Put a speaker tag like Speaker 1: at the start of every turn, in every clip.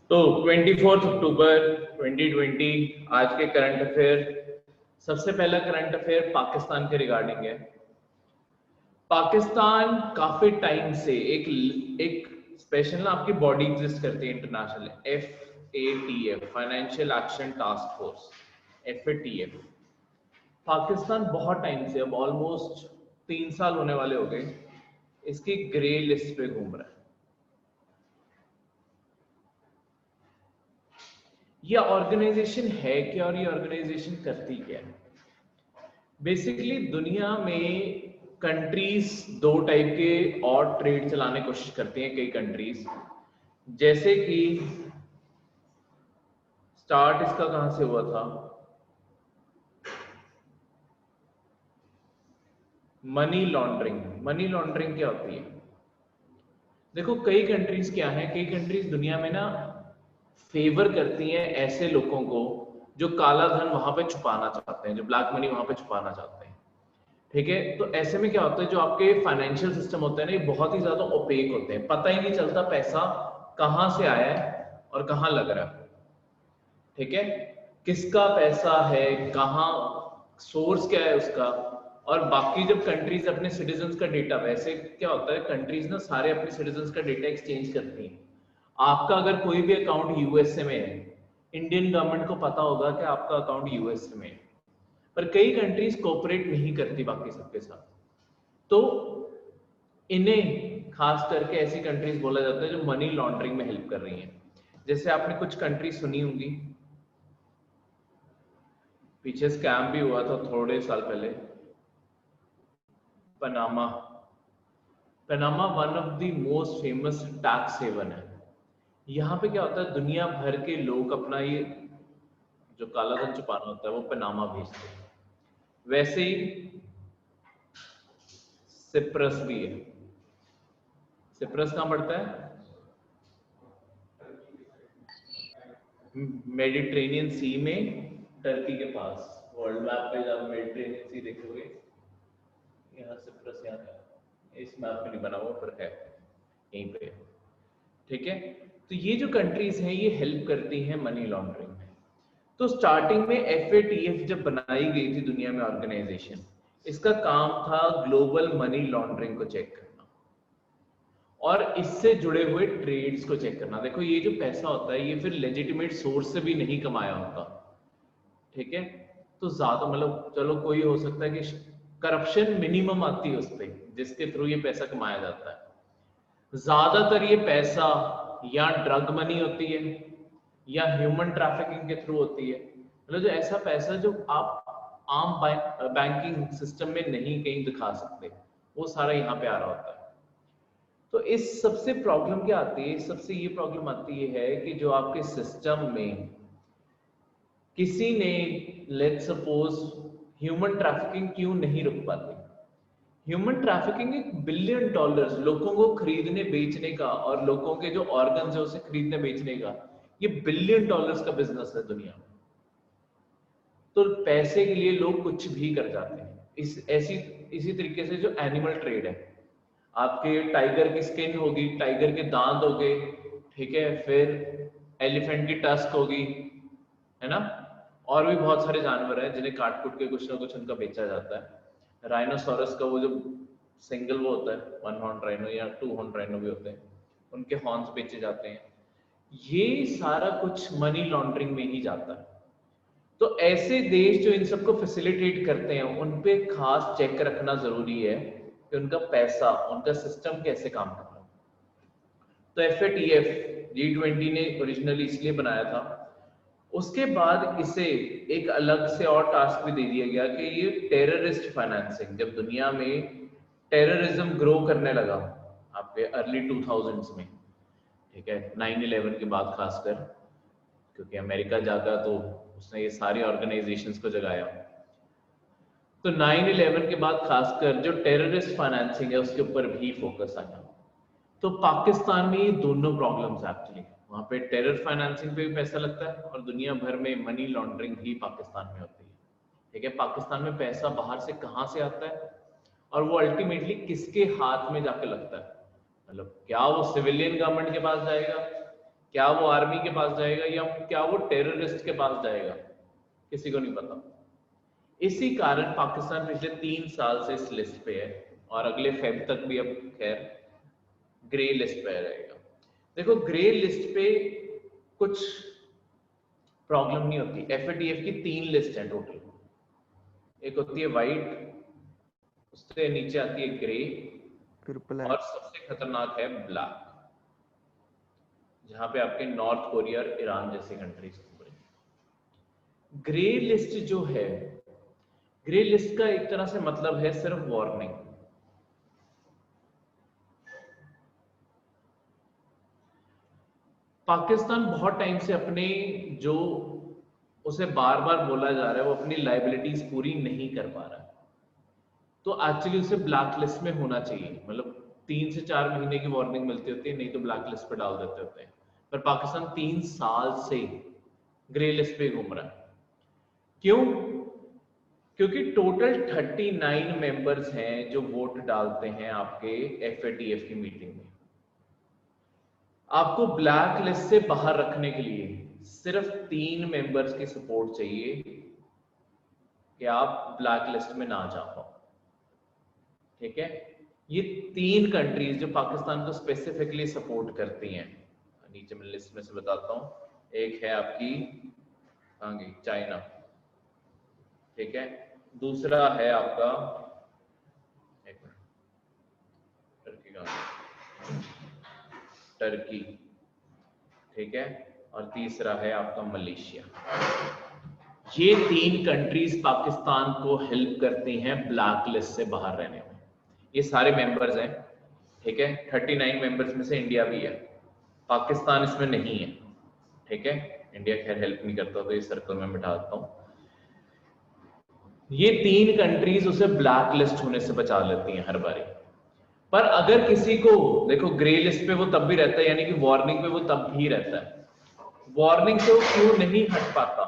Speaker 1: तो 24 अक्टूबर 2020 आज के करंट अफेयर। सबसे पहला करंट अफेयर पाकिस्तान के रिगार्डिंग है। पाकिस्तान काफी टाइम से एक स्पेशल ना आपकी बॉडी एग्जिस्ट करती है, international FATF, financial action task force, FATF। Pakistan बहुत टाइम से, अब ऑलमोस्ट 3 साल होने वाले हो गए, इसकी ग्रे लिस्ट पे घूम रहा है। ये ऑर्गेनाइजेशन है क्या और ये ऑर्गेनाइजेशन करती क्या है? बेसिकली दुनिया में कंट्रीज दो टाइप के और ट्रेड चलाने की कोशिश करती हैं, कई कंट्रीज। जैसे कि स्टार्ट इसका कहां से हुआ था? Money laundering. मनी लॉन्ड्रिंग क्या होती है? देखो, कई कंट्रीज क्या है, कई कंट्रीज दुनिया में ना फेवर करती हैं ऐसे लोगों को जो काला धन वहां पे छुपाना चाहते हैं, जो ब्लैक मनी वहां पे छुपाना चाहते हैं। ठीक है, तो ऐसे में क्या होता है, जो आपके फाइनेंशियल सिस्टम होते हैं ना, ये बहुत ही ज्यादा ओपेक होते हैं, पता ही नहीं चलता पैसा कहां से आया है और कहां लग रहा है। ठीक है, किसका पैसा है, कहां सोर्स क्या है उसका। और बाकी जब कंट्रीज अपने सिटीजन्स का डेटा, वैसे क्या होता है, कंट्रीज ना सारे अपने सिटीजन्स का डेटा एक्सचेंज करती हैं। आपका अगर कोई भी अकाउंट यूएसए में है, इंडियन गवर्नमेंट को पता होगा कि आपका अकाउंट यूएसए में है, पर कई कंट्रीज कोऑपरेट नहीं करती बाकी सबके साथ। तो इन्हें खास करके ऐसी कंट्रीज बोला जाता है जो मनी लॉन्ड्रिंग में हेल्प कर रही हैं। जैसे आपने कुछ कंट्री सुनी होंगी, पीछे स्कैम भी हुआ था थोड़े साल पहले, Panama. Panama one of the most famous tax haven है। यहाँ पे क्या होता है, दुनिया भर के लोग अपना ये जो काला धन छुपाना होता है वो पनामा भेजते हैं। वैसे ही सिप्रस भी है। सिप्रस कहाँ पड़ता है? मेडिटेरेनियन सी में, टर्की के पास। वर्ल्ड मैप पे जब मेडिटेरेनियन सी देखोगे, यहाँ सिप्रस यहाँ है, इस मैप में नहीं बना हुआ पर है यहीं पे। ठीक है, तो ये जो कंट्रीज हैं ये हेल्प करती हैं मनी लॉन्ड्रिंग में। तो स्टार्टिंग में FATF जब बनाई गई थी दुनिया में ऑर्गेनाइजेशन, इसका काम था ग्लोबल मनी लॉन्ड्रिंग को चेक करना और इससे जुड़े हुए ट्रेड्स को चेक करना। देखो, ये जो पैसा होता है ये फिर लेजिटिमेट सोर्स से भी नहीं कमाया होता। ठीक है, तो ज्यादा मतलब चलो कोई हो सकता है कि करप्शन मिनिमम आती है उस पर, जिसके थ्रू ये पैसा कमाया जाता है। ज्यादातर ये पैसा या ड्रग मनी होती है या ह्यूमन ट्रैफिकिंग के थ्रू होती है। मतलब जो ऐसा पैसा जो आप आम बैंकिंग सिस्टम में नहीं कहीं दिखा सकते, वो सारा यहाँ पे आ रहा होता है। तो इस सबसे प्रॉब्लम क्या आती है, इस सबसे ये प्रॉब्लम आती है कि जो आपके सिस्टम में किसी ने, लेट्स सपोज, ह्यूमन ट्रैफिकिंग क्यों नहीं रुक पाती? ह्यूमन ट्रैफिकिंग $1 बिलियन लोगों को खरीदने बेचने का और लोगों के जो ऑर्गन है उसे खरीदने बेचने का, ये $1 बिलियन का बिजनेस है दुनिया में। तो पैसे के लिए लोग कुछ भी कर जाते हैं। इसी तरीके से जो एनिमल ट्रेड है, आपके टाइगर की स्किन होगी, टाइगर के दांत हो गए, ठीक है, फिर एलिफेंट की टस्क होगी, है ना, और भी बहुत सारे जानवर हैं जिन्हें काट कूट के कुछ ना कुछ उनका बेचा जाता है। राइनोसोरस का वो जो सिंगल वो होता है, 1 हॉर्न राइनो या 2 हॉर्न राइनो भी होते हैं, उनके हॉर्न्स बेचे जाते हैं। ये सारा कुछ मनी लॉन्ड्रिंग में ही जाता है। तो ऐसे देश जो इन सबको फैसिलिटेट करते हैं उन पे खास चेक रखना जरूरी है कि उनका पैसा, उनका सिस्टम कैसे काम कर रहा है। तो FATF G20 ने ओरिजिनली इसलिए बनाया था। उसके बाद इसे एक अलग से और टास्क भी दे दिया गया कि ये टेररिस्ट फाइनेंसिंग, जब दुनिया में टेररिज्म ग्रो करने लगा आपके अर्ली 2000s में, ठीक है, 9/11 के बाद खासकर, क्योंकि अमेरिका जागा तो उसने ये सारी ऑर्गेनाइजेशंस को जगाया। तो 9/11 के बाद खासकर जो टेररिस्ट फाइनेंसिंग है उसके ऊपर भी फोकस आया। तो पाकिस्तान में ये दोनों प्रॉब्लम्स एक्चुअली, वहां पे टेरर फाइनेंसिंग पे भी पैसा लगता है और दुनिया भर में मनी लॉन्ड्रिंग भी पाकिस्तान में होती है। ठीक है, पाकिस्तान में पैसा बाहर से कहां से आता है और वो अल्टीमेटली किसके हाथ में जाके लगता है? मतलब क्या वो सिविलियन गवर्नमेंट के पास जाएगा, क्या वो आर्मी के पास जाएगा या क्या वो टेररिस्ट के पास जाएगा, किसी को नहीं पता। इसी कारण पाकिस्तान पिछले 3 साल से इस लिस्ट पे है और अगले फेब तक भी अब खैर ग्रे लिस्ट पे रहेगा। देखो ग्रे लिस्ट पे कुछ प्रॉब्लम नहीं होती। FATF की 3 लिस्ट है टोटल, एक होती है वाइट, उससे नीचे आती है ग्रे,
Speaker 2: फिर
Speaker 1: और सबसे खतरनाक है ब्लैक, जहां पे आपके नॉर्थ कोरिया और ईरान जैसे कंट्रीज घूम रहे हैं। ग्रे लिस्ट जो है, ग्रे लिस्ट का एक तरह से मतलब है सिर्फ वार्निंग। पाकिस्तान बहुत टाइम से अपने जो उसे बार बार बोला जा रहा है वो अपनी लाइबिलिटीज पूरी नहीं कर पा रहा है, तो एक्चुअली उसे ब्लैक लिस्ट में होना चाहिए। मतलब 3 से 4 महीने की वार्निंग मिलती होती है, नहीं तो ब्लैक लिस्ट पे डाल देते होते हैं। पर पाकिस्तान 3 साल से ग्रे लिस्ट पे घूम रहा है। क्यों? क्योंकि टोटल 39 मेंबर्स हैं जो वोट डालते हैं आपके FATF की मीटिंग में। आपको ब्लैक लिस्ट से बाहर रखने के लिए सिर्फ 3 मेंबर्स की सपोर्ट चाहिए कि आप ब्लैक लिस्ट में ना जा पाओ। ठीक है, ये 3 कंट्रीज जो पाकिस्तान को स्पेसिफिकली सपोर्ट करती हैं, नीचे मैं लिस्ट में से बताता हूं। एक है आपकी चाइना, ठीक है, दूसरा है आपका टर्की, ठीक है, और तीसरा है आपका मलेशिया। ये 3 कंट्रीज पाकिस्तान को हेल्प करती हैं ब्लैक लिस्ट से बाहर रहने में। ये सारे मेंबर्स हैं, ठीक है, 39 मेंबर्स में से इंडिया भी है, पाकिस्तान इसमें नहीं है। ठीक है, इंडिया खैर हेल्प नहीं करता, तो इस सर्कल में बिठा देता हूं। ये 3 कंट्रीज उसे ब्लैक लिस्ट होने से बचा लेती हैं हर बारी। पर अगर किसी को, देखो ग्रे लिस्ट पे वो तब भी रहता है, यानी कि वार्निंग पे वो तब भी रहता है। वार्निंग से वो क्यों नहीं हट पाता?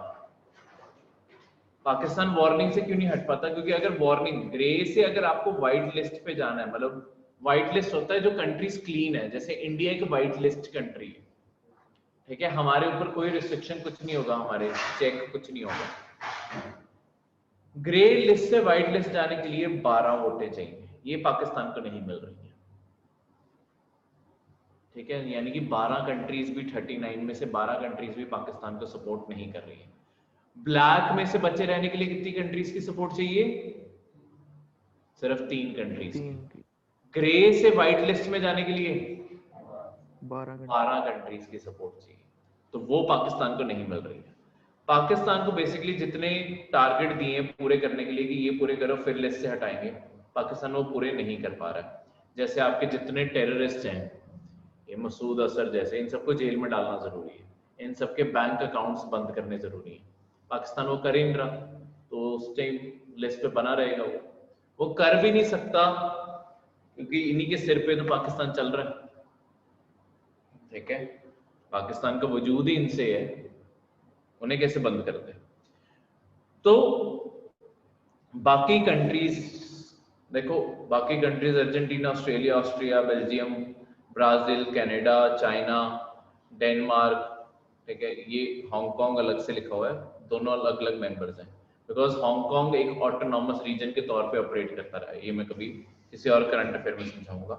Speaker 1: पाकिस्तान वार्निंग से क्यों नहीं हट पाता? क्योंकि अगर वार्निंग ग्रे से अगर आपको व्हाइट लिस्ट पे जाना है, मतलब व्हाइट लिस्ट होता है जो कंट्रीज क्लीन है, जैसे इंडिया एक व्हाइट लिस्ट कंट्री है, ठीक है, हमारे ऊपर कोई रिस्ट्रिक्शन कुछ नहीं होगा, हमारे चेक कुछ नहीं होगा। ग्रे लिस्ट से व्हाइट लिस्ट जाने के लिए 12 वोटें चाहिए, ये पाकिस्तान को नहीं मिल रही है। ठीक है, यानी कि 12 कंट्रीज भी 39 में से 12 कंट्रीज भी पाकिस्तान को सपोर्ट नहीं कर रही है। ब्लैक में से बचे रहने के लिए कितनी कंट्रीज की सपोर्ट चाहिए? सिर्फ 3 कंट्रीज की। ग्रे से व्हाइट लिस्ट में जाने के लिए 12 कंट्रीज की सपोर्ट चाहिए, तो वो पाकिस्तान को नहीं मिल रही है। पाकिस्तान को बेसिकली जितने टारगेट दिए पूरे करने के लिए कि ये पूरे करो फिर लिस्ट से हटाएंगे, पाकिस्तान वो पूरे नहीं कर पा रहा है। जैसे आपके जितने टेररिस्ट हैं, ये मसूद अजहर जैसे, इन सबको जेल में डालना जरूरी है, इन सबके बैंक अकाउंट्स बंद करने जरूरी है। पाकिस्तान वो कर ही नहीं रहा, तो उस टाइम लिस्ट पे बना रहेगा। वो कर भी नहीं सकता क्योंकि इन्हीं के सिर पे तो पाकिस्तान चल रहा है। ठीक है, पाकिस्तान का वजूद ही इनसे है, उन्हें कैसे बंद करते हैं? तो बाकी कंट्रीज देखो, बाकी countries Argentina, Australia, Austria, Belgium, Brazil, Canada, China, Denmark, ठीक है, ये हांगकांग अलग से लिखा हुआ है, दोनों अलग अलग मेंबर्स हैं, बिकॉज हांगकांग एक ऑटोनॉमस रीजन के तौर पे ऑपरेट करता रहा है। ये मैं कभी किसी और करंट अफेयर में समझाऊंगा।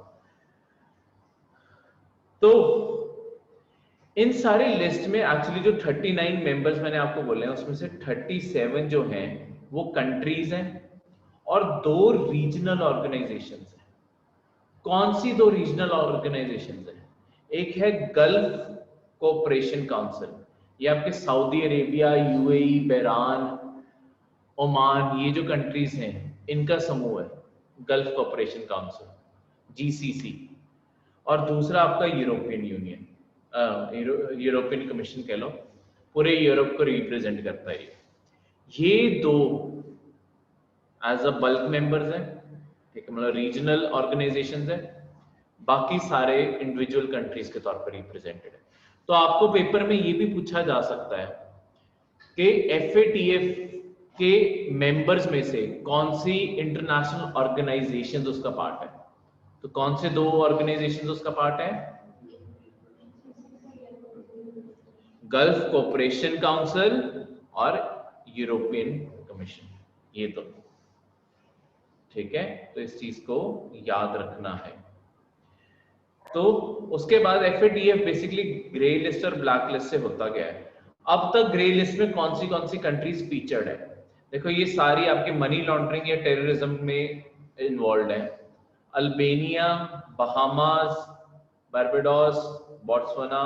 Speaker 1: तो इन सारे लिस्ट में एक्चुअली जो 39 मेंबर्स मैंने आपको बोले हैं, उसमें से 37 जो हैं वो कंट्रीज हैं और 2 रीजनल ऑर्गेनाइजेशंस हैं। कौन सी 2 रीजनल ऑर्गेनाइजेशंस हैं? एक है गल्फ कोऑपरेशन काउंसिल, ये आपके सऊदी अरेबिया, यूएई, बहरान, ओमान, ये जो कंट्रीज हैं इनका समूह है गल्फ कोऑपरेशन काउंसिल, GCC। और दूसरा आपका यूरोपियन यूनियन, यूरोपियन कमीशन कह लो, पूरे यूरोप को रिप्रेजेंट करता है। ये 2 एज अ बल्क मेंबर्स हैं, ठीक है, मतलब रीजनल ऑर्गेनाइजेशंस हैं, बाकी सारे इंडिविजुअल कंट्रीज के तौर पर रिप्रेजेंटेड है। तो आपको पेपर में ये भी पूछा जा सकता है कि FATF के मेंबर्स में से कौन सी इंटरनेशनल ऑर्गेनाइजेशंस उसका पार्ट है। तो कौन से 2 ऑर्गेनाइजेशंस उसका पार्ट है? गल्फ कोऑपरेशन काउंसिल और यूरोपियन कमीशन, ये तो ठीक है। तो इस चीज को याद रखना है। तो उसके बाद FATF बेसिकली ग्रे लिस्ट और ब्लैक लिस्ट से होता गया है। अब तक ग्रे लिस्ट में कौन सी कंट्रीज फीचर्ड है? देखो ये सारी आपके मनी लॉन्ड्रिंग या टेररिज्म में इन्वॉल्व है। Albania, Bahamas, Barbados, Botswana,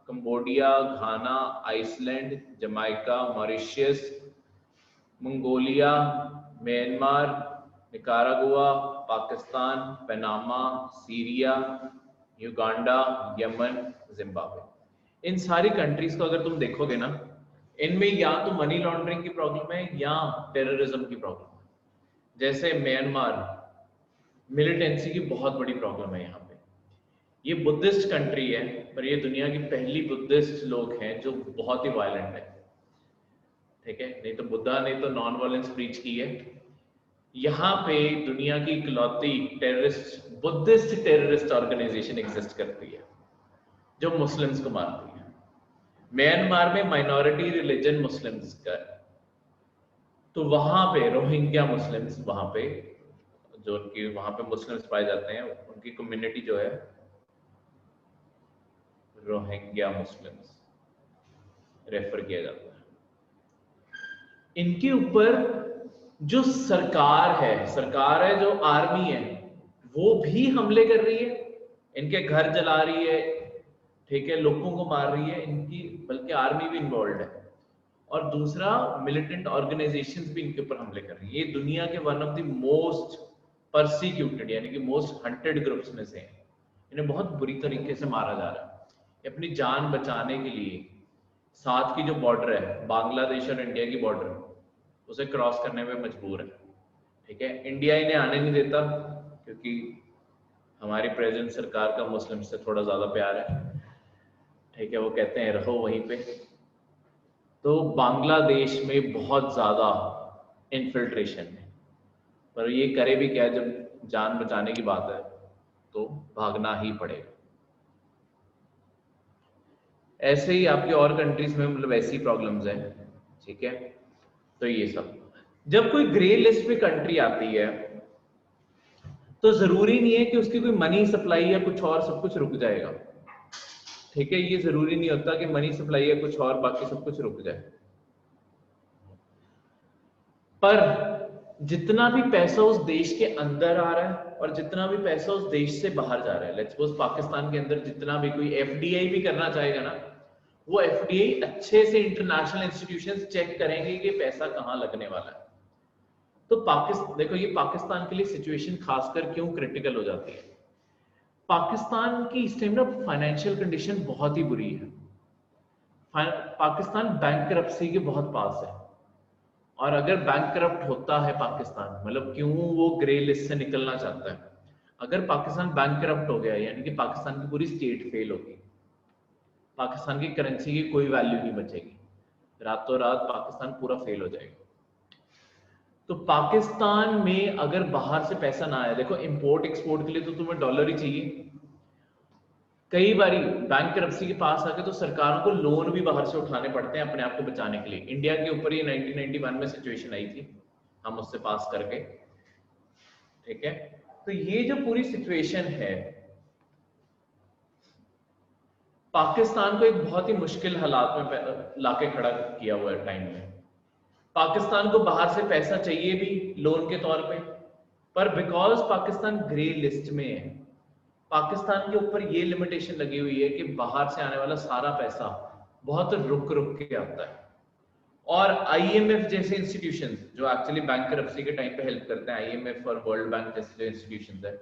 Speaker 1: Cambodia, Ghana, Iceland, Jamaica, Mauritius, Mongolia, Myanmar, Nicaragua, Pakistan, Panama, Syria, Uganda, Yemen, Zimbabwe. इन सारी कंट्रीज को अगर तुम देखोगे ना, इनमें या तो मनी लॉन्ड्रिंग की प्रॉब्लम है या टेररिज्म की प्रॉब्लम है। जैसे म्यांमार, मिलिटेंसी की बहुत बड़ी प्रॉब्लम है यहाँ पे। ये बुद्धिस्ट कंट्री है, पर ये दुनिया की पहली बुद्धिस्ट लोग हैं जो बहुत ही वायलेंट है, ठीक है। नहीं तो बुद्धा ने तो नॉन वायलेंस प्रीच की है। यहाँ पे दुनिया की इकलौती terrorist Buddhist terrorist organisation exist करती है जो मुस्लिम्स को मारती है। म्यांमार में माइनॉरिटी रिलीजन मुस्लिम्स का है, तो वहां पे रोहिंग्या मुस्लिम्स, वहां पे जो उनकी वहां पे मुस्लिम्स पाए जाते हैं, उनकी कम्युनिटी जो है रोहिंग्या मुस्लिम्स रेफर किया जाता है। इनके ऊपर जो सरकार है जो आर्मी है, वो भी हमले कर रही है, इनके घर जला रही है, ठीक है, लोगों को मार रही है इनकी, बल्कि आर्मी भी इन्वॉल्व है। और दूसरा, मिलिटेंट ऑर्गेनाइजेशंस भी इनके ऊपर हमले कर रही है। ये दुनिया के one of the most persecuted यानी कि मोस्ट हंटेड ग्रुप्स में से है। इन्हें बहुत बुरी तरीके से मारा जा रहा है। अपनी जान बचाने के लिए साथ की जो बॉर्डर है, बांग्लादेश और इंडिया की बॉर्डर, उसे क्रॉस करने में मजबूर है, ठीक है। इंडिया इन्हें आने नहीं देता क्योंकि हमारी प्रेजेंट सरकार का मुस्लिम से थोड़ा ज्यादा प्यार है, ठीक है। वो कहते हैं रहो वहीं पे। तो बांग्लादेश में बहुत ज्यादा इन्फिल्ट्रेशन है, पर ये करे भी क्या, जब जान बचाने की बात है तो भागना ही पड़ेगा। ऐसे ही आपके और कंट्रीज में मतलब ऐसी प्रॉब्लम्स हैं, ठीक है। तो ये सब, जब कोई ग्रे लिस्ट पे कंट्री आती है तो जरूरी नहीं है कि उसकी कोई मनी सप्लाई या कुछ और सब कुछ रुक जाएगा, ठीक है। ये जरूरी नहीं होता कि मनी सप्लाई या कुछ और बाकी सब कुछ रुक जाए। पर जितना भी पैसा उस देश के अंदर आ रहा है और जितना भी पैसा उस देश से बाहर जा रहा है, लेट्स सपोज पाकिस्तान के अंदर जितना भी कोई FDI भी करना चाहेगा ना, वो FDI अच्छे से इंटरनेशनल इंस्टीट्यूशंस चेक करेंगे कि पैसा कहाँ लगने वाला है। तो पाकिस्तान, देखो ये पाकिस्तान के लिए सिचुएशन खासकर क्यों क्रिटिकल हो जाती है। पाकिस्तान की इस टाइम ना फाइनेंशियल कंडीशन बहुत ही बुरी है। पाकिस्तान बैंकरप्सी के बहुत पास है, और अगर बैंकरप्ट होता है पाकिस्तान, मतलब क्यों वो ग्रे लिस्ट से निकलना चाहता है, अगर पाकिस्तान बैंकरप्ट हो गया यानी कि पाकिस्तान की पूरी स्टेट फेल होगी, पाकिस्तान की करेंसी की कोई वैल्यू नहीं बचेगी, रातों रात पाकिस्तान पूरा फेल हो जाएगा। तो पाकिस्तान में अगर बाहर से पैसा ना आए, देखो इंपोर्ट एक्सपोर्ट के लिए तो तुम्हें डॉलर ही चाहिए। कई बारी बैंकरप्सी के पास आके तो सरकारों को लोन भी बाहर से उठाने पड़ते हैं अपने आप को बचाने के लिए। इंडिया के ऊपर ये 1991 में सिचुएशन आई थी, हम उससे पास करके, ठीक है। तो ये जो पूरी सिचुएशन है, पाकिस्तान को एक बहुत ही मुश्किल हालात में लाके खड़ा किया हुआ है टाइम में। पाकिस्तान को बाहर से पैसा चाहिए भी लोन के तौर पे, पर बिकॉज पाकिस्तान ग्रे लिस्ट में है, पाकिस्तान के ऊपर ये लिमिटेशन लगी हुई है कि बाहर से आने वाला सारा पैसा बहुत रुक रुक के आता है। और IMF जैसे इंस्टीट्यूशंस जो एक्चुअली बैंकरप्सी के टाइम पे हेल्प करते हैं, IMF और वर्ल्ड बैंक जैसे जो इंस्टीट्यूशंस है,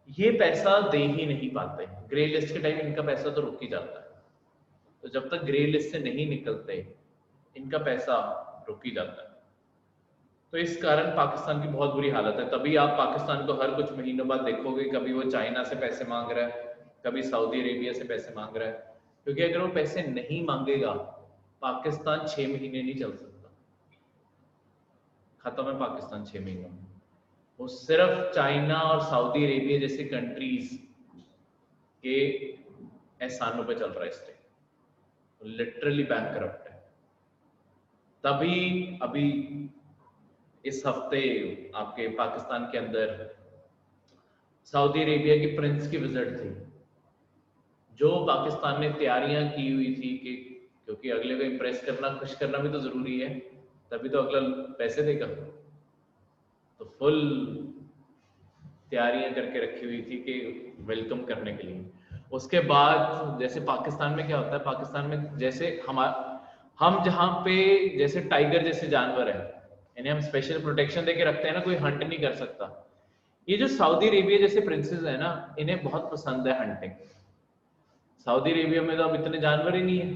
Speaker 1: ये पैसा दे ही नहीं पाते। ग्रे लिस्ट के टाइम इनका पैसा तो रुक ही जाता है, तो जब तक ग्रे लिस्ट से नहीं निकलते इनका पैसा रुक ही जाता है। तो इस कारण पाकिस्तान की बहुत बुरी हालत है। तभी आप पाकिस्तान को हर कुछ महीनों बाद देखोगे, कभी वो चाइना से पैसे मांग रहा है, कभी सऊदी अरेबिया से पैसे मांग रहा है, क्योंकि अगर वो पैसे नहीं मांगेगा पाकिस्तान 6 महीने नहीं चल सकता, खत्म है पाकिस्तान 6 महीनों में। वो सिर्फ चाइना और सऊदी अरेबिया जैसे कंट्रीज के एहसानों पे चल रहा है इस टाइम। लिटरली बैंकरप्ट है। तभी अभी इस हफ्ते आपके पाकिस्तान के अंदर सऊदी अरेबिया की प्रिंस की विजिट थी, जो पाकिस्तान ने तैयारियां की हुई थी कि क्योंकि अगले को इम्प्रेस करना, खुश करना भी तो जरूरी है, तभी तो अगला पैसे देगा। तो फुल तैयारियां करके रखी हुई थी कि वेलकम करने के लिए। उसके बाद जैसे पाकिस्तान में क्या होता है, पाकिस्तान में जैसे हम जहाँ पे जैसे टाइगर जैसे जानवर है, इन्हें हम स्पेशल प्रोटेक्शन देके रखते हैं ना, कोई हंट नहीं कर सकता। ये जो सऊदी अरेबिया जैसे प्रिंसेस है ना, इन्हें बहुत पसंद है हंटिंग। सऊदी अरेबिया में तो अब इतने जानवर ही नहीं है,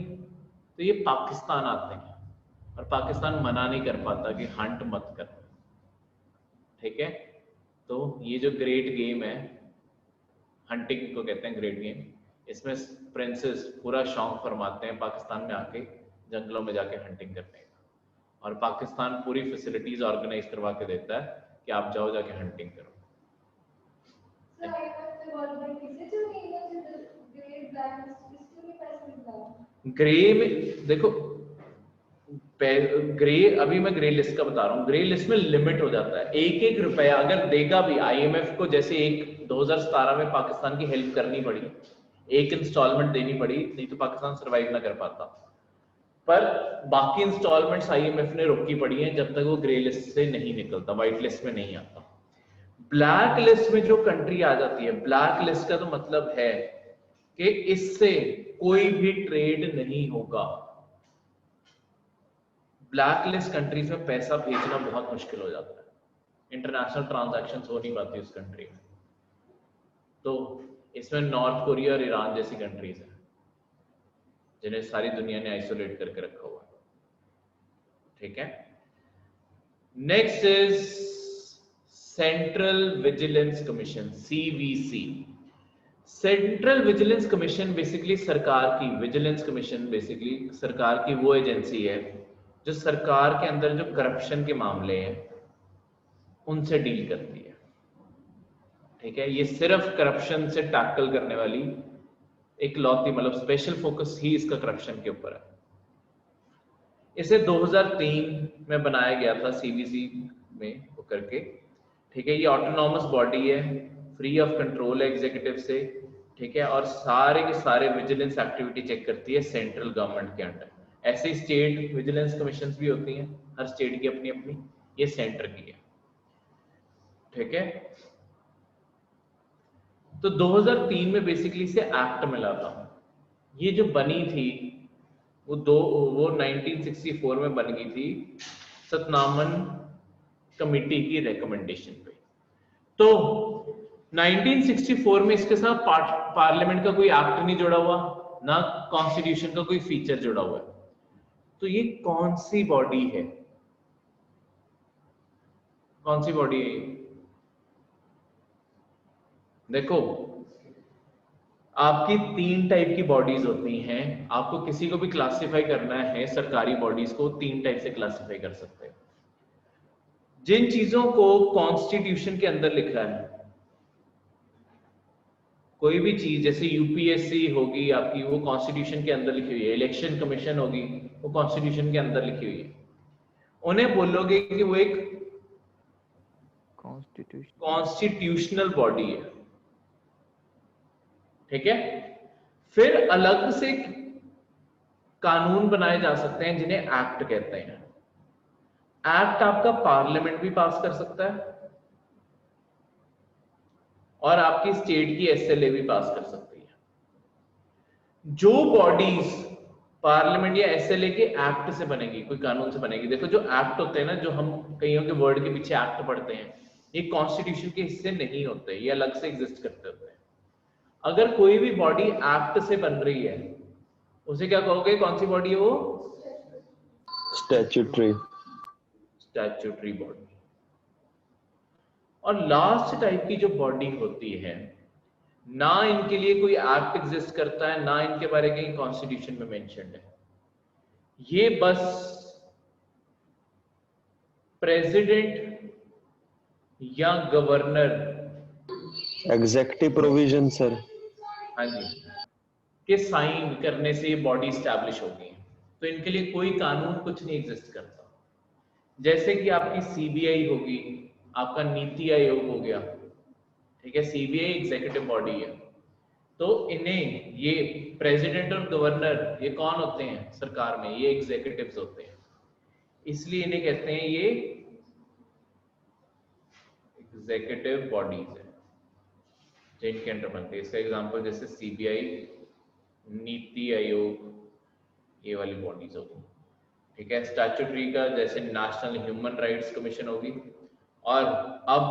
Speaker 1: तो ये पाकिस्तान आते हैं और पाकिस्तान मना नहीं कर पाता कि हंट मत कर, ठीक है। तो ये जो ग्रेट गेम है, हंटिंग को कहते हैं ग्रेट गेम, इसमें प्रिंसेस पूरा शौक फरमाते हैं पाकिस्तान में आके जंगलों में जाके हंटिंग करने का, और पाकिस्तान पूरी फैसिलिटीज ऑर्गेनाइज करवा के देता है कि आप जाओ जाके हंटिंग करो। ग्रे में देखो, ग्रे, अभी मैं ग्रे लिस्ट का बता रहा हूँ। ग्रे लिस्ट में लिमिट हो जाता है, एक एक रुपया अगर देगा भी आईएमएफ को, जैसे एक 2017 में पाकिस्तान की हेल्प करनी पड़ी, एक इंस्टॉलमेंट देनी पड़ी, नहीं तो पाकिस्तान सरवाइव ना कर पाता, पर बाकी इंस्टॉलमेंट्स आईएमएफ ने रोकी पड़ी हैं जब तक वो ग्रे लिस्ट से नहीं निकलता, व्हाइट लिस्ट में नहीं आता। ब्लैक लिस्ट में जो कंट्री आ जाती है, ब्लैक लिस्ट का तो मतलब है कि इससे कोई भी ट्रेड नहीं होगा। ब्लैक लिस्ट कंट्रीज में पैसा भेजना बहुत मुश्किल हो जाता है, इंटरनेशनल ट्रांजैक्शंस हो नहीं पाती उस कंट्री में। तो इसमें नॉर्थ कोरिया और ईरान जैसी कंट्रीज हैं जिन्हें सारी दुनिया ने आइसोलेट करके रखा हुआ है, ठीक है। Next is central vigilance commission, CVC. Central vigilance commission basically सरकार की, विजिलेंस कमीशन बेसिकली सरकार की वो एजेंसी है जो सरकार के अंदर जो करप्शन के मामले हैं उनसे डील करती है, ठीक है। ये सिर्फ करप्शन से टैकल करने वाली एक लौती, मतलब स्पेशल फोकस ही इसका करप्शन के ऊपर है। इसे 2003 में बनाया गया था सीवीसी में होकर के, ठीक है। ये ऑटोनॉमस बॉडी है, फ्री ऑफ कंट्रोल है एग्जीक्यूटिव से, ठीक है, और सारे के सारे विजिलेंस एक्टिविटी चेक करती है सेंट्रल गवर्नमेंट के अंडर। ऐसे स्टेट विजिलेंस कमीशन भी होती हैं, हर स्टेट की अपनी अपनी, ये सेंटर की है, ठीक है। तो 2003 में बेसिकली से एक्ट मिला था। ये जो बनी थी वो 1964 में बन गई थी सतनामन कमिटी की रिकमेंडेशन पे। तो 1964 में इसके साथ पार्लियामेंट का कोई एक्ट नहीं जुड़ा हुआ, ना कॉन्स्टिट्यूशन का कोई फीचर जुड़ा हुआ है। तो ये कौन सी बॉडी है, कौन सी बॉडी है? देखो, आपकी 3 टाइप की बॉडीज होती हैं, आपको किसी को भी क्लासिफाई करना है सरकारी बॉडीज को 3 टाइप से क्लासिफाई कर सकते हैं। जिन चीजों को कॉन्स्टिट्यूशन के अंदर लिखा है, कोई भी चीज जैसे यूपीएससी होगी आपकी, वो कॉन्स्टिट्यूशन के अंदर लिखी हुई है, इलेक्शन कमीशन होगी वो कॉन्स्टिट्यूशन के अंदर लिखी हुई है, उन्हें बोलोगे कि वो एक कॉन्स्टिट्यूशनल बॉडी है, ठीक है। फिर अलग से कानून बनाए जा सकते हैं जिन्हें एक्ट कहते हैं। एक्ट आपका पार्लियामेंट भी पास कर सकता है और आपकी स्टेट की एसएलए भी पास कर सकती है। जो बॉडीज पार्लियामेंट या एसएलए के एक्ट से बनेगी, कोई कानून से बनेगी, देखो जो एक्ट होते हैं ना, जो हम कईयों के वर्ड के पीछे एक्ट पढ़ते हैं, ये कॉन्स्टिट्यूशन के हिस्से नहीं होते, ये अलग से एग्जिस्ट करते होते हैं। अगर कोई भी बॉडी एक्ट से बन रही है उसे क्या कहोगे, कौन सी बॉडी है वो?
Speaker 2: Statutory
Speaker 1: body. और लास्ट टाइप की जो बॉडी होती है, ना इनके लिए कोई एक्ट एग्जिस्ट करता है, ना इनके बारे में कॉन्स्टिट्यूशन में मेंशन्ड है, ये बस प्रेसिडेंट या गवर्नर,
Speaker 2: एग्जेक्टिव प्रोविजन सर।
Speaker 1: हाँ जी, के साइन करने से ये बॉडी स्टैब्लिश होगी, तो इनके लिए कोई कानून कुछ नहीं एग्जिस्ट करता। जैसे कि आपकी सीबीआई होगी, आपका नीति आयोग हो गया, ठीक है, सीबीआई एग्जीक्यूटिव बॉडी है, तो इन्हें ये प्रेसिडेंट और गवर्नर ये कौन होते हैं सरकार में, ये एग्जीक्यूटिव्स होते हैं, इसलिए इन्हें कहते हैं ये एग्जीक्यूटिव बॉडीज है जिनके अंडर बनते हैं। इसका एग्जांपल जैसे सीबीआई, नीति आयोग, ये वाली बॉडीज होगी, ठीक है। स्टैट्यूटरी का जैसे नेशनल ह्यूमन राइट्स कमीशन होगी, और अब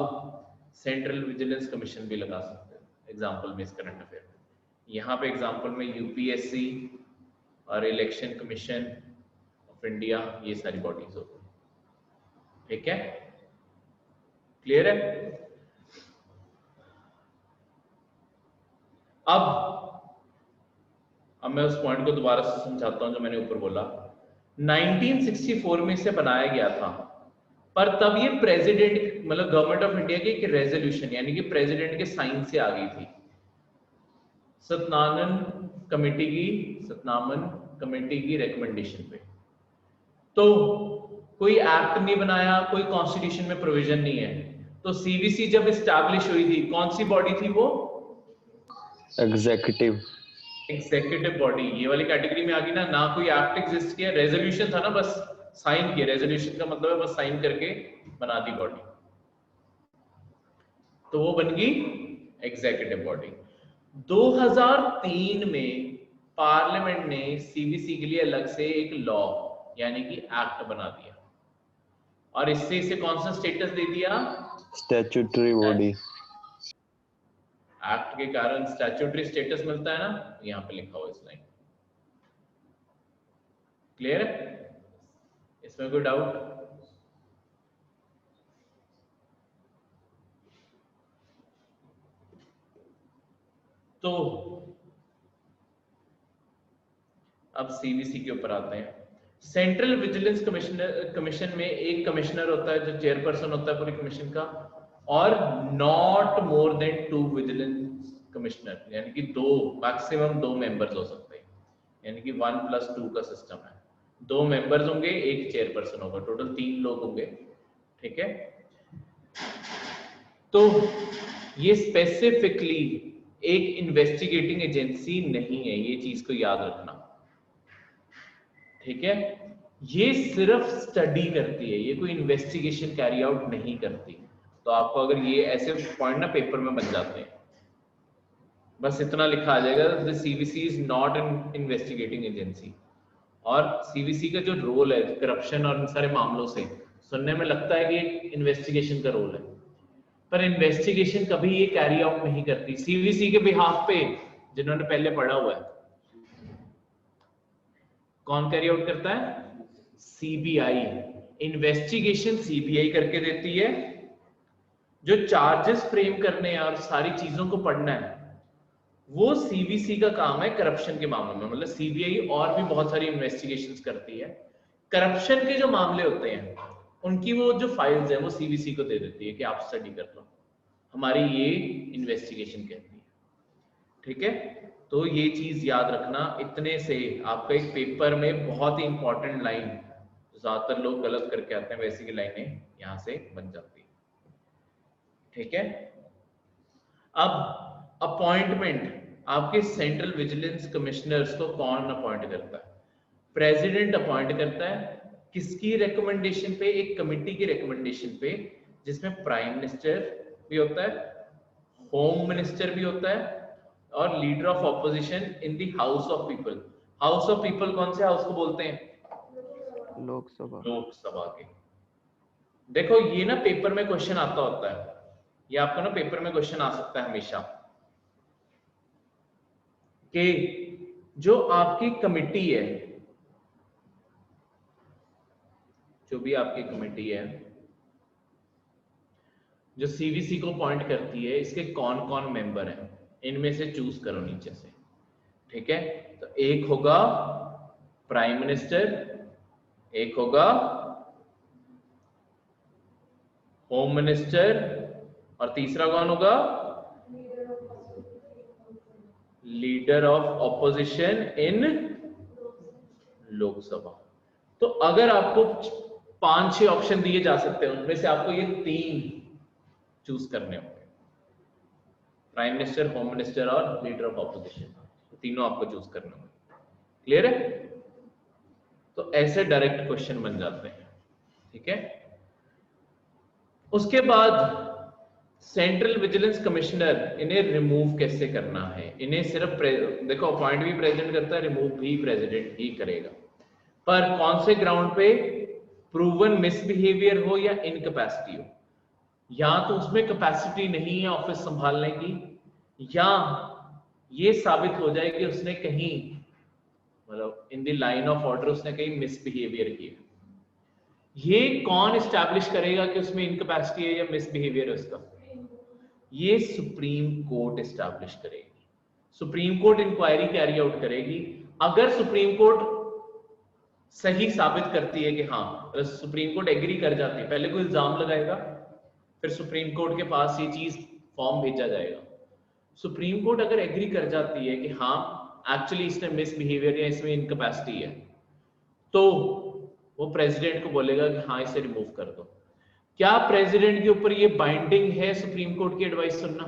Speaker 1: सेंट्रल विजिलेंस कमीशन भी लगा सकते हैं एग्जांपल में इस करंट अफेयर में। यहाँ पे एग्जांपल में यूपीएससी और इलेक्शन कमीशन ऑफ इंडिया, ये सारी बॉडीज होती हैं, ठीक है, क्लियर है। अब मैं उस पॉइंट को दोबारा से समझाता हूं जो मैंने ऊपर बोला। 1964 में इसे बनाया गया था, पर तब ये प्रेसिडेंट मतलब गवर्नमेंट ऑफ इंडिया की एक रेजोल्यूशन यानी कि प्रेसिडेंट के साइन से आ गई थी, सतनामन कमेटी की रिकमेंडेशन पे। तो कोई एक्ट नहीं बनाया, कोई कॉन्स्टिट्यूशन में प्रोविजन नहीं है, तो सीवीसी जब एस्टैब्लिश हुई थी, कौन सी बॉडी थी वो? एग्जीक्यूटिव बॉडी, ये वाली कैटेगरी में आ गई ना कोई एक्ट एग्जिस्ट किया, रेजोल्यूशन था ना, बस साइन किया, रेजोल्यूशन का मतलब है बस साइन करके बना दी बॉडी, तो वो बन गई एग्जीक्यूटिव बॉडी। 2003 में पार्लियामेंट ने सीवीसी के लिए अलग से एक लॉ यानी कि एक्ट बना दिया, और इससे इसे कौन सा स्टेटस दे दिया?
Speaker 2: Statutory body.
Speaker 1: एक्ट के कारण स्टैट्यूटरी स्टेटस मिलता है ना, यहाँ पे लिखा हुआ इस लाइन, क्लियर है? इसमें कोई डाउट? तो अब सीवीसी के ऊपर आते हैं। सेंट्रल विजिलेंस कमीशन में एक कमिश्नर होता है जो चेयरपर्सन होता है पूरी कमीशन का, और not more than 2 vigilance commissioner, यानी कि मैक्सिमम 2 मेंबर्स हो सकते हैं, यानी कि 1+2 का सिस्टम है। 2 मेंबर्स होंगे, एक चेयरपर्सन होगा, टोटल 3 लोग होंगे, ठीक है। तो ये स्पेसिफिकली एक इन्वेस्टिगेटिंग एजेंसी नहीं है, ये चीज को याद रखना, ठीक है। ये सिर्फ स्टडी करती है, ये कोई इन्वेस्टिगेशन कैरी आउट नहीं करती। तो आपको अगर ये ऐसे पॉइंट ना पेपर में बन जाते हैं, बस इतना लिखा आ जाएगा, the CVC is not an investigating agency. और सीवीसी का जो रोल है करप्शन और इन सारे मामलों से सुनने में लगता है कि इन्वेस्टिगेशन का रोल है, पर इन्वेस्टिगेशन कभी ये कैरी आउट नहीं करती। सीवीसी के बिहाफ पे जिन्होंने पहले पढ़ा हुआ है, कौन कैरी आउट करता है? सीबीआई। इन्वेस्टिगेशन सीबीआई करके देती है, जो चार्जेस फ्रेम करने हैं और सारी चीजों को पढ़ना है वो सीवीसी का काम है करप्शन के मामलों में। मतलब सीबीआई और भी बहुत सारी इन्वेस्टिगेशंस करती है, करप्शन के जो मामले होते हैं उनकी वो जो फाइल्स है वो सीवीसी को दे देती है कि आप स्टडी कर लो, हमारी ये इन्वेस्टिगेशन कहती है, ठीक है। तो ये चीज याद रखना। इतने से आपका एक पेपर में बहुत ही इंपॉर्टेंट लाइन, ज्यादातर लोग गलत करके आते हैं, वैसी की लाइनें यहां से बन जाती है, ठीक है। अब अपॉइंटमेंट, आपके सेंट्रल विजिलेंस कमिश्नर्स को कौन अपॉइंट करता है? प्रेसिडेंट अपॉइंट करता है। किसकी रिकमेंडेशन पे? एक कमिटी की रिकमेंडेशन पे, जिसमें प्राइम मिनिस्टर भी होता है, होम मिनिस्टर भी होता है, और leader of opposition in the house of people. House of people कौन से हाउस को बोलते हैं? लोकसभा के। देखो ये ना पेपर में क्वेश्चन आता होता है, ये आपको ना पेपर में क्वेश्चन आ सकता है हमेशा, कि जो आपकी कमिटी है, जो भी आपकी कमिटी है जो सीवीसी को अपॉइंट करती है, इसके कौन कौन मेंबर हैं, इनमें से चूज करो नीचे से, ठीक है। तो एक होगा प्राइम मिनिस्टर, एक होगा होम मिनिस्टर, और तीसरा कौन होगा? लीडर ऑफ ऑपोजिशन इन लोकसभा। तो अगर आपको 5-6 ऑप्शन दिए जा सकते हैं, उनमें से आपको ये 3 चूज करने होंगे, प्राइम मिनिस्टर, होम मिनिस्टर और लीडर ऑफ ऑपोजिशन, तीनों आपको चूज करने होंगे। क्लियर है? तो ऐसे डायरेक्ट क्वेश्चन बन जाते हैं। ठीक है, उसके बाद सेंट्रल विजिलेंस कमिश्नर, इन्हें रिमूव कैसे करना है? इन्हें सिर्फ देखो, अपॉइंट भी प्रेसिडेंट करता है, रिमूव भी प्रेसिडेंट ही करेगा, पर कौन से ग्राउंड पे? प्रूवन मिसबिहेवियर हो या इनकैपेसिटी हो, या तो उसमें कैपेसिटी नहीं है ऑफिस संभालने की, या ये साबित हो जाए कि उसने कहीं मतलब in the line of order उसने कहीं मिसबिहेवियर किया। ये कौन एस्टैब्लिश करेगा कि उसमें इनकैपेसिटी है या मिसबिहेवियर है उसका? ये सुप्रीम कोर्ट एस्टैब्लिश करेगी। Supreme Court inquiry carry out करेगी। अगर सुप्रीम कोर्ट सही साबित करती है कि हाँ, सुप्रीम कोर्ट एग्री कर जाती है, पहले कोई इल्जाम लगाएगा, फिर सुप्रीम कोर्ट के पास ये चीज फॉर्म भेजा जाएगा। सुप्रीम कोर्ट अगर एग्री कर जाती है कि हाँ एक्चुअली इसने मिसबिहेवियर या इसमें इनकैपेसिटी है, तो वो प्रेसिडेंट को बोलेगा कि हाँ इसे रिमूव कर दो। क्या प्रेसिडेंट के ऊपर ये बाइंडिंग है सुप्रीम कोर्ट की एडवाइस सुनना?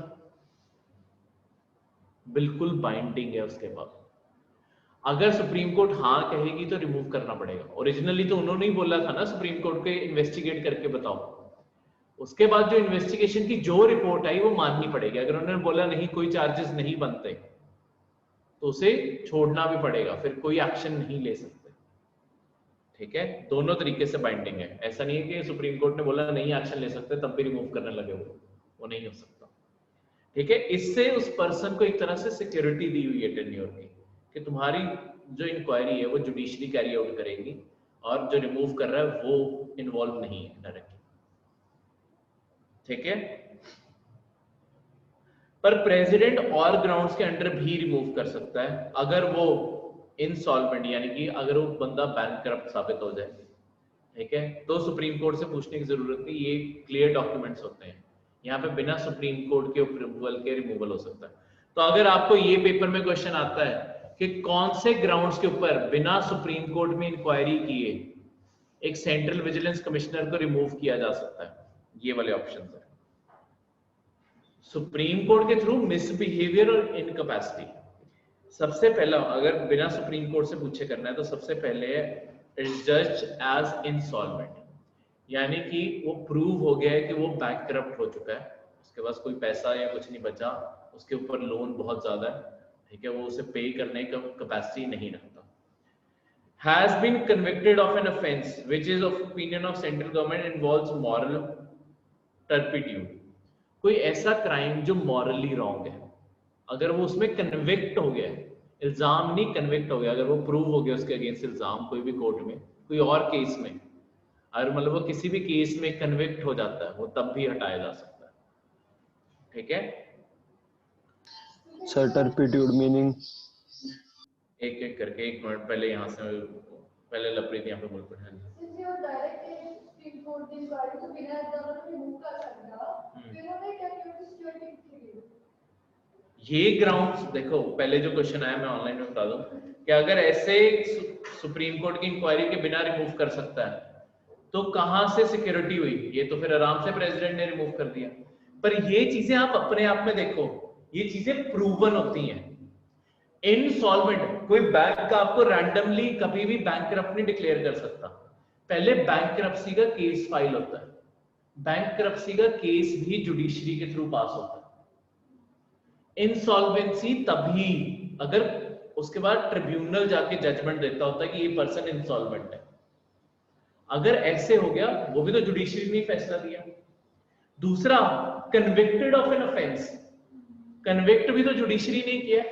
Speaker 1: बिल्कुल बाइंडिंग है उसके बाद। अगर सुप्रीम कोर्ट हाँ कहेगी तो रिमूव करना पड़ेगा। ओरिजिनली तो उन्होंने ही बोला था ना सुप्रीम कोर्ट के, इन्वेस्टिगेट करके बताओ। उसके बाद जो इन्वेस्टिगेशन की जो रिपोर्ट आई वो माननी पड़ेगी। अगर उन्होंने बोला नहीं, कोई चार्जेस नहीं बनते, तो उसे छोड़ना भी पड़ेगा, फिर कोई एक्शन नहीं ले सकते। ठीक है, दोनों तरीके से बाइंडिंग है। ऐसा नहीं है कि सुप्रीम कोर्ट ने बोला नहीं एक्शन ले सकते तब भी रिमूव करने लगे, वो नहीं हो सकता। ठीक है, इससे उस पर्सन को एक तरह से सिक्योरिटी दी हुई है टेन्योर की, कि तुम्हारी जो इंक्वायरी है वो जुडिशरी कैरी आउट करेगी, और जो रिमूव कर रहा है वो इन्वॉल्व नहीं है डायरेक्टली। ठीक है, पर प्रेसिडेंट और ग्राउंड्स के अंडर भी रिमूव कर सकता है अगर वो इनसॉल्वेंट, यानी कि अगर वो बंदा बैंकरप्ट साबित हो जाए। ठीक है, तो सुप्रीम कोर्ट से पूछने की जरूरत नहीं, ये क्लियर डॉक्यूमेंट्स होते हैं, यहाँ पे बिना सुप्रीम कोर्ट के अप्रूवल के रिमूवल हो सकता है। तो अगर आपको ये पेपर में क्वेश्चन आता है कि कौन से ग्राउंड्स के ऊपर बिना सुप्रीम कोर्ट में इंक्वायरी किए एक सेंट्रल विजिलेंस कमिश्नर को रिमूव किया जा सकता है, ये वाले ऑप्शन है। सुप्रीम कोर्ट के थ्रू मिसबिहेवियर और इनकैपेसिटी। सबसे पहला, अगर बिना सुप्रीम कोर्ट से पूछे करना है तो सबसे पहले जज एज इंसॉल्वेंट, यानी कि वो प्रूव हो गया है कि वो बैंकरप्ट हो चुका है, उसके पास कोई पैसा या कुछ नहीं बचा, उसके ऊपर लोन बहुत ज्यादा है। ठीक है, वो उसे पे करने का कैपेसिटी नहीं रखता। Has been convicted of an offence which is of opinion of central government involves moral turpitude. कोई ऐसा क्राइम जो मॉरली रॉन्ग है, अगर वो उसमें कन्विक्ट हो गया है, इल्जाम नहीं कन्विक्ट हो गया, अगर वो प्रूव हो गया उसके अगेंस्ट इल्जाम कोई भी कोर्ट में, कोई और केस में, अगर मतलब वो किसी भी केस में कन्विक्ट हो जाता है, वो तब भी हटाया जा सकता है। ठीक है,
Speaker 2: सर टर्पिट्यूड मीनिंग?
Speaker 1: एक एक करके, एक मिनट पहले यहाँ से, पहले लपरीत यहाँ पे बोल पड़े। ये ग्राउंड्स देखो, पहले जो क्वेश्चन आया मैं ऑनलाइन में बता दूं कि अगर ऐसे सुप्रीम कोर्ट की इंक्वायरी के बिना रिमूव कर सकता है तो कहां से सिक्योरिटी हुई? ये तो फिर आराम से प्रेसिडेंट ने रिमूव कर दिया। पर ये चीजें आप अपने आप में देखो, ये चीजें प्रूवन होती हैं। इनसॉल्वेंट, कोई बैंक का आपको रैंडमली कभी भी बैंकरप्ट नहीं डिक्लेयर कर सकता, पहले बैंकरप्सी का केस फाइल होता है, बैंकरप्सी का केस भी जुडिशरी के थ्रू पास होता है। इंसॉल्वेंसी तभी अगर उसके बाद ट्रिब्यूनल जाके जजमेंट देता होता है कि ये पर्सन इंसॉल्वेंट है। अगर ऐसे हो गया, वो भी तो जुडिशरी ने फैसला दिया। दूसरा, convicted of an offence, convict भी तो जुडिशरी ने किया,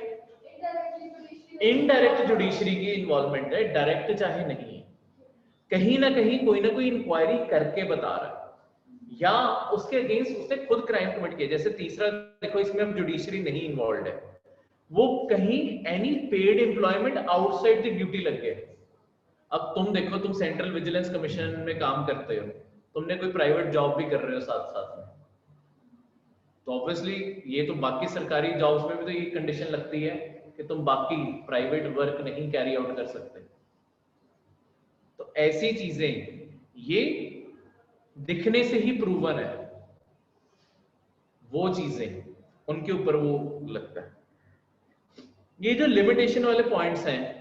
Speaker 1: इनडायरेक्ट जुडिशरी की इन्वॉल्वमेंट है, डायरेक्ट चाहे नहीं है। कहीं ना कहीं कोई ना कोई इंक्वायरी करके बता रहा है, या उसके अगेंस्ट उसने खुद क्राइम कमिट किया। जैसे तीसरा देखो, इसमें अब जुडिशरी नहीं इन्वॉल्व है, वो कहीं any paid employment outside the duty लग गए। अब तुम देखो, तुम सेंट्रल विजिलेंस कमीशन में काम करते हो, तुमने कोई प्राइवेट जॉब भी कर रहे हो साथ साथ में, तो ऑब्वियसली ये तो बाकी सरकारी जॉब्स में भी तो ये कंडीशन लगती है कि तुम बाकी प्राइवेट वर्क नहीं कैरी आउट कर सकते। तो ऐसी चीजें ये दिखने से ही प्रूवन है, वो चीजें उनके ऊपर वो लगता है। ये जो लिमिटेशन वाले पॉइंट्स हैं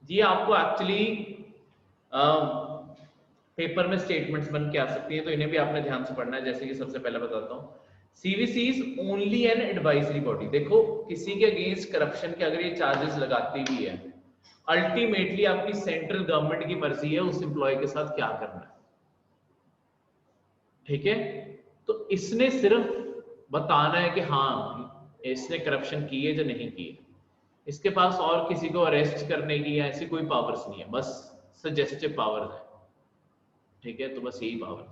Speaker 1: ये आपको एक्चुअली पेपर में स्टेटमेंट्स बन के आ सकती हैं, तो इन्हें भी आपने ध्यान से पढ़ना है। जैसे कि सबसे पहले बताता हूँ, CVC is only an advisory body. देखो किसी के अगेंस्ट करप्शन के अगर ये चार्जेस लगाती भी है, अल्टीमेटली आपकी सेंट्रल गवर्नमेंट की मर्जी है उस एम्प्लॉय के साथ क्या करना है, ठीक है। तो इसने सिर्फ बताना है कि हाँ इसने करप्शन की है या नहीं की है। इसके पास और किसी को अरेस्ट करने की या ऐसी कोई पावर्स नहीं है, बस सजेस्टिव पावर्स है, ठीक है। तो बस यही पावर,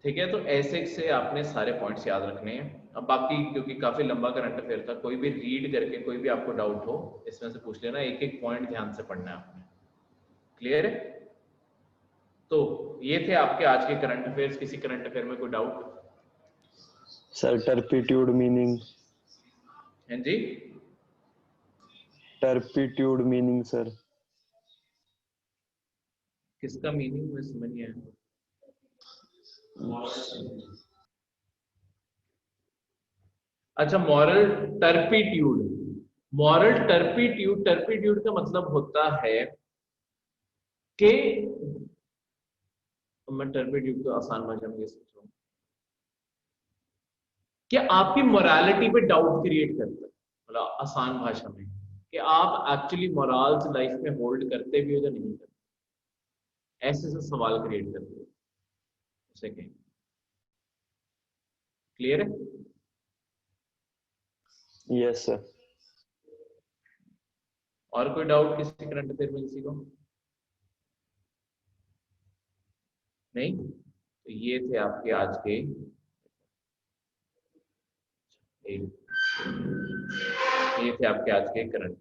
Speaker 1: ठीक है। तो ऐसे से आपने सारे पॉइंट्स याद रखने हैं। अब बाकी क्योंकि काफी लंबा करंट अफेयर था, कोई भी रीड करके कोई भी आपको डाउट हो इसमें से पूछ लेना, एक एक पॉइंट ध्यान से पढ़ना है आपने, क्लियर है। तो ये थे आपके आज के करंट अफेयर्स। किसी करंट अफेयर में कोई डाउट?
Speaker 2: Sir turpitude meaning?
Speaker 1: हैं जी,
Speaker 2: टर्पिट्यूड मीनिंग सर?
Speaker 1: किसका मीनिंग मैं समझ नहीं आया। अच्छा, moral turpitude. Moral turpitude, turpitude का मतलब होता है कि, मैं टर्पिट्यूड को आसान भाषा में कैसे समझाऊं, कि आपकी मोरालिटी पे डाउट क्रिएट करता है, मतलब आसान भाषा में कि आप एक्चुअली मोरल्स लाइफ में होल्ड करते भी हो या नहीं करते, ऐसे से सवाल क्रिएट करते हो उसे कहें। क्लियर है?
Speaker 2: Yes sir.
Speaker 1: और कोई डाउट किसी करंट अफेयर में किसी को? नहीं? तो ये थे आपके आज के ये थे आपके आज के करंट